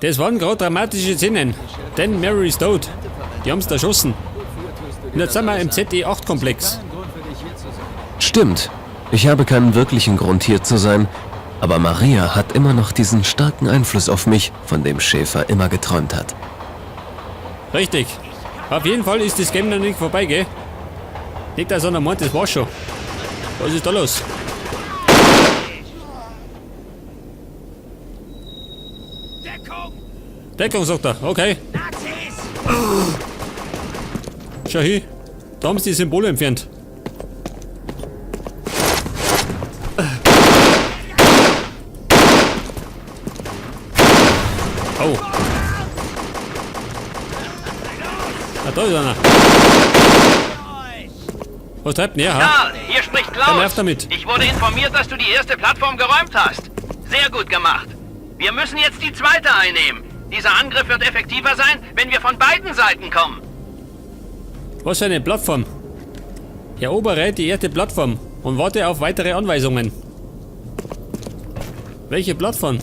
Das waren gerade dramatische Szenen. Denn Mary ist tot. Die haben's erschossen. Und jetzt sind wir im ZE8-Komplex. Stimmt. Ich habe keinen wirklichen Grund hier zu sein. Aber Maria hat immer noch diesen starken Einfluss auf mich, von dem Schäfer immer geträumt hat. Richtig. Auf jeden Fall ist das Game noch nicht vorbei, gell? Nicht, dass einer meint, das war's schon. Was ist da los? Deckung, sagt er. Okay. Schau hier. Da haben sie die Symbole entfernt. Oh. Ah, da ist einer. Was treibt denn her, ha? Karl, hier spricht Wer Klaus. nervt damit? Ich wurde informiert, dass du die erste Plattform geräumt hast. Sehr gut gemacht. Wir müssen jetzt die zweite einnehmen. Dieser Angriff wird effektiver sein, wenn wir von beiden Seiten kommen. Was für eine Plattform? Erobere die erste Plattform und warte auf weitere Anweisungen. Welche Plattform?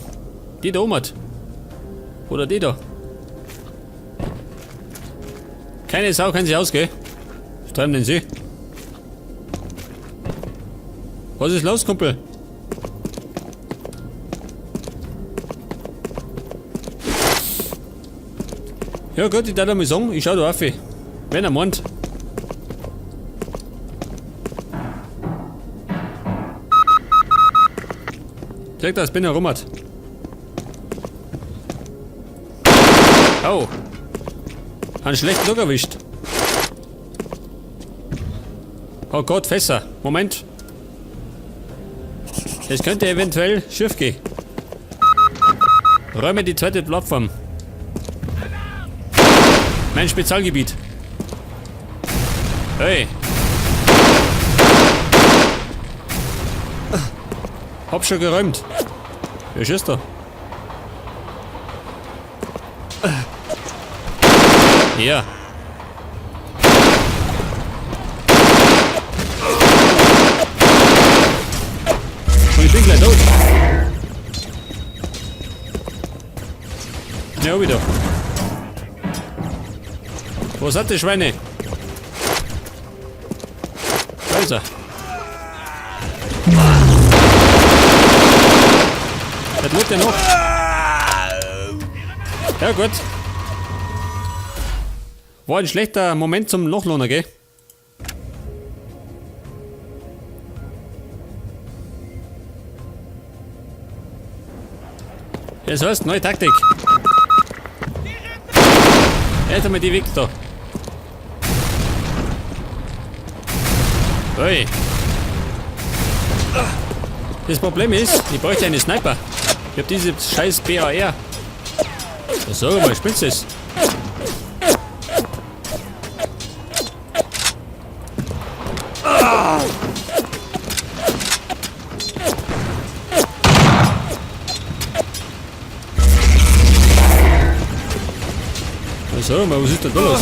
Die da oben hat. Oder die da? Keine Sau kann sie ausgehen. Was treiben denn sie? Was ist los, Kumpel? Ja gut, ich darf mal sagen, ich schau da auf. Wenn er meint. Zeig das, bin er rum hat. Oh. Einen schlechten Look erwischt. Oh Gott, Fässer. Moment. Es könnte eventuell schief gehen. Räume die zweite Plattform. Mein Spezialgebiet. Hey. Hab schon geräumt. Wer schießt da? Ja. Und ich bin gleich tot. Ja, wieder. Wo sind die Schweine? Da ist er. Das lebt ja noch. Ja gut. War ein schlechter Moment zum Lochlohner, gell? Das heißt, neue Taktik. Jetzt einmal die weg da. Ui. Das Problem ist, ich bräuchte einen Sniper. Ich hab diese scheiß BAR. So, mal spielst du es. So, mal, was ist denn da los?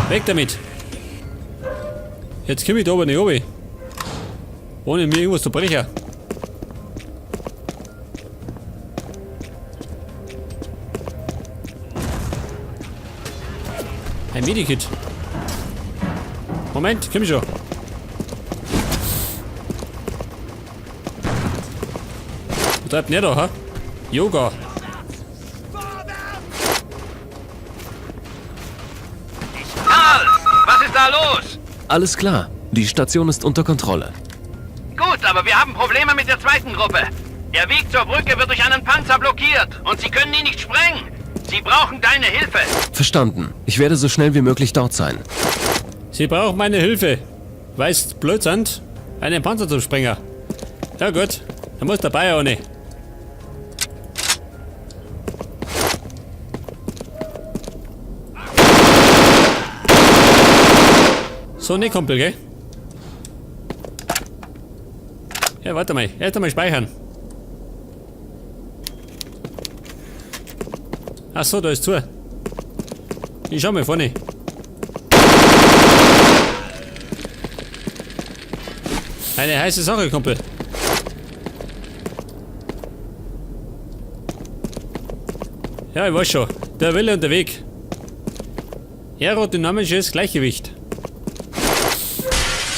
Weg damit! Jetzt komm ich da aber nicht runter. Ohne mir irgendwas zu brechen. Ein Medikit. Moment, komm ich schon. Was treibt denn der da, ha? Yoga. Karl, was ist da los? Alles klar. Die Station ist unter Kontrolle. Gut, aber wir haben Probleme mit der zweiten Gruppe. Der Weg zur Brücke wird durch einen Panzer blockiert und sie können ihn nicht sprengen. Sie brauchen deine Hilfe. Verstanden. Ich werde so schnell wie möglich dort sein. Sie braucht meine Hilfe. Weißt blöd sind, einen Panzer zum Sprenger. Ja gut, dann muss dabei auch nicht. So, ne Kumpel, gell? Ja, warte mal. Erst einmal speichern. Ach so, da ist zu. Ich schau mal vorne. Eine heiße Sache, Kumpel. Ja, ich weiß schon. Der Wille und der Weg. Aerodynamisches Gleichgewicht.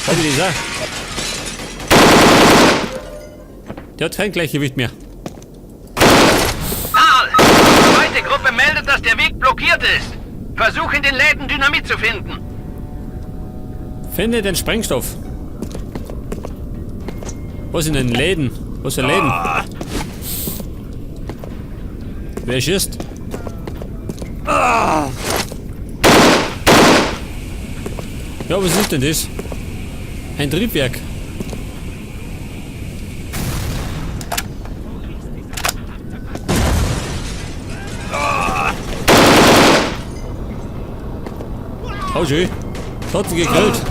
Hab ich das auch? Der hat kein Gleichgewicht mehr. Karl, die zweite Gruppe meldet, dass der Weg blockiert ist. Versuch in den Läden Dynamit zu finden. Finde den Sprengstoff. Was in den Läden? Was für Läden? Wer schießt? Ja, was ist denn das? Ein Triebwerk. Oh schön. Hat sie gegrillt.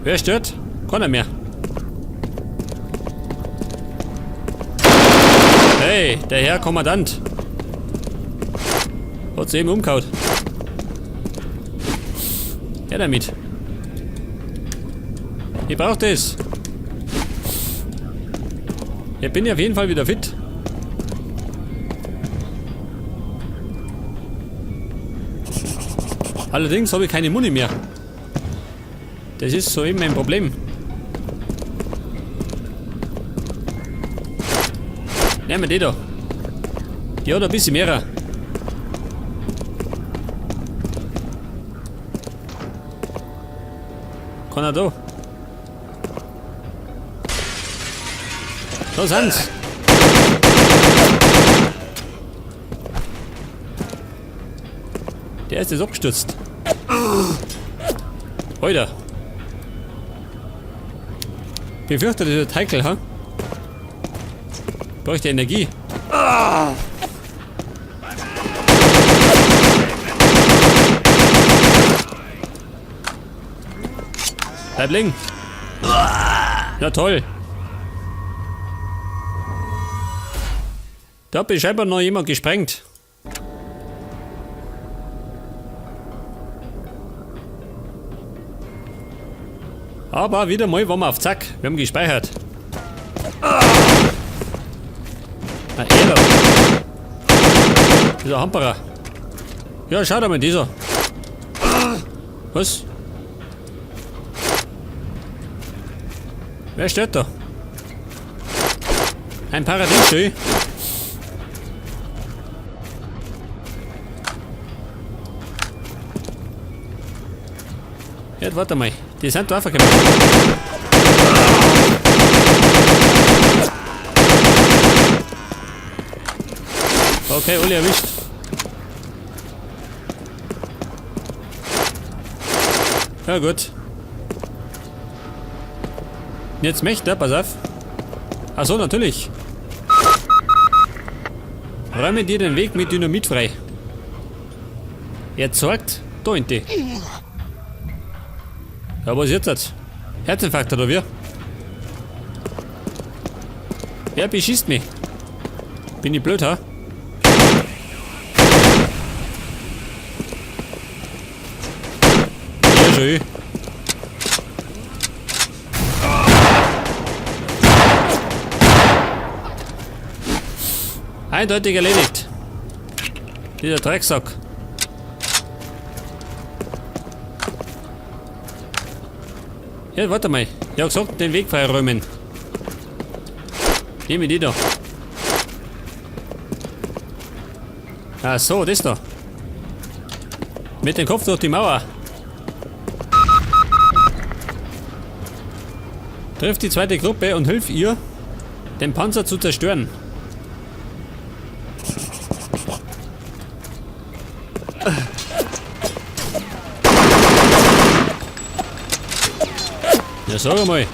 Wer stört? Keiner mehr. Hey, der Herr Kommandant. Hat sie eben umgehauen. Ja, damit. Ich brauch das. Jetzt bin ich auf jeden Fall wieder fit. Allerdings habe ich keine Muni mehr. Das ist so eben ein Problem. Nehmen wir die da. Die hat ein bisschen mehr. Kann er da? Da sind's. Der erste ist abgestürzt. Alter. Befürchtet dieser Teichel, ha? Bräuchte Energie. Bleib liegen. Na toll. Da hat scheinbar noch jemand gesprengt. Aber wieder mal waren wir auf Zack. Wir haben gespeichert. Ein Ehler. Dieser Hamperer. Ja, schau da mal, dieser. Was? Wer steht da? Ein Paradiesschö. Jetzt warte mal. Die sind da einfach gemacht. Okay, alle erwischt. Ja gut. Jetzt möchte er, pass auf. Achso, natürlich. Räume dir den Weg mit Dynamit frei. Erzeugt Tointe. Ja, was ist jetzt? Herzinfarkt oder wie? Wer beschießt mich? Bin ich blöd, ha? Ja, schön. Eindeutig erledigt. Dieser Drecksack. Ja, warte mal. Ich hab gesagt, den Weg freiräumen. Nehme die da. Ach so, das da. Mit dem Kopf durch die Mauer. Triff die zweite Gruppe und hilf ihr, den Panzer zu zerstören. Ja, sag mal.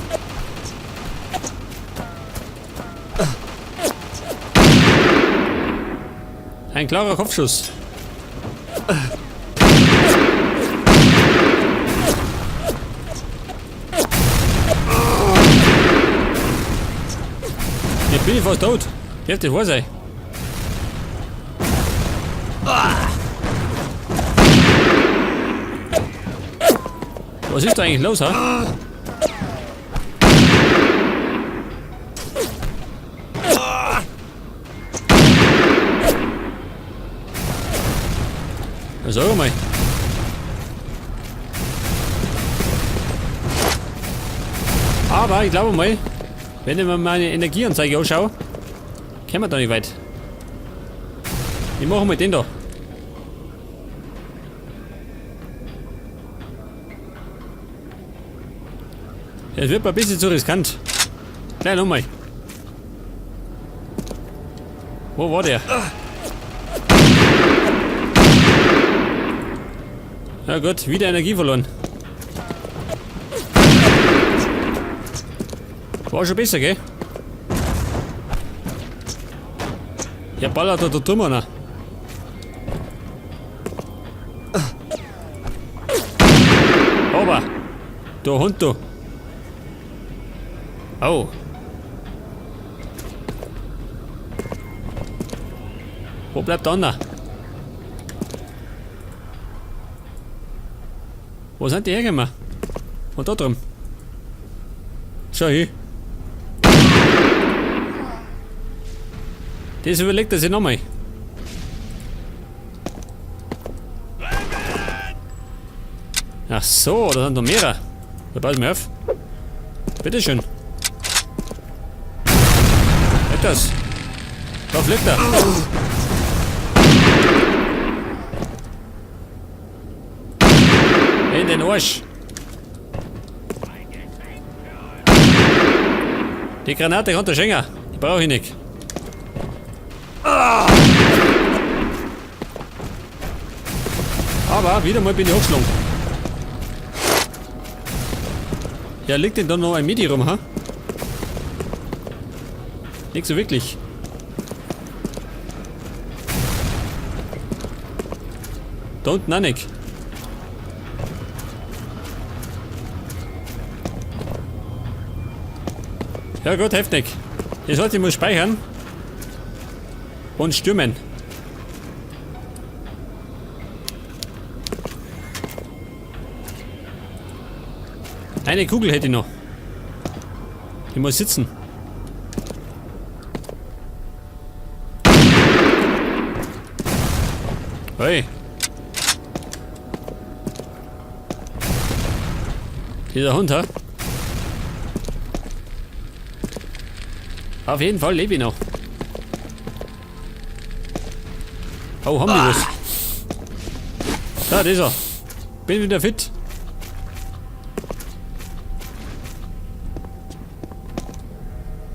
Ein klarer Kopfschuss. Jetzt bin ich fast tot. Dürfte wahr sein. Was ist da eigentlich los, ha? Sag mal. Aber ich glaube mal, wenn ich mir meine Energieanzeige anschaue, kommen wir da nicht weit. Ich mache mal den da. Es wird mir ein bisschen zu riskant. Gleich nochmal. Wo war der? Ja gut, wieder Energie verloren. War schon besser, gell? Ja, ballert da drüber noch. Aber, du Hund, du. Oh. Wo bleibt der andere? Wo sind die hergekommen? Und da drüben. Schau hier. Das überlegt er sich nochmal. Ach so, da sind noch mehrere. Da pass mir auf. Bitteschön. Etwas. Da fliegt er. In den Arsch. Die Granate kann der Schenker. Die brauche ich nicht. Aber wieder mal bin ich hochgeschlagen. Ja, liegt denn da noch ein Midi rum, ha? Nicht so wirklich. Da unten auch nicht. Ja gut, heftig. Das heißt, ich muss speichern. Und stürmen. Eine Kugel hätte ich noch. Die muss sitzen. Hey. Dieser Hund, ha? Auf jeden Fall lebe ich noch. Oh, haben die was? Da, das ist er. Bin wieder fit.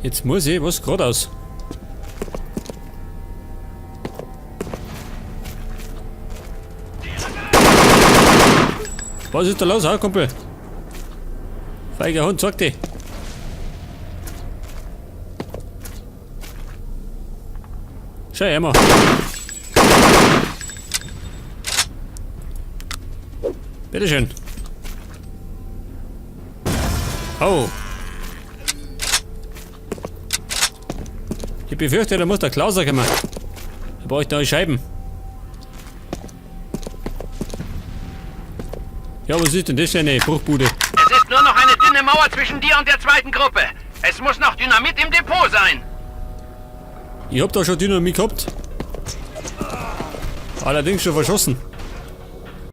Jetzt muss ich was geradeaus. Was ist da los, ha, Kumpel? Feiger Hund, sag die. Schau her mal. Bitteschön. Oh. Ich befürchte, da muss der Klauser kommen. Da brauche ich neue Scheiben. Ja, was ist denn das für eine Bruchbude? Es ist nur noch eine dünne Mauer zwischen dir und der zweiten Gruppe. Es muss noch Dynamit im Depot sein. Ich hab da schon Dynamit gehabt. Allerdings schon verschossen.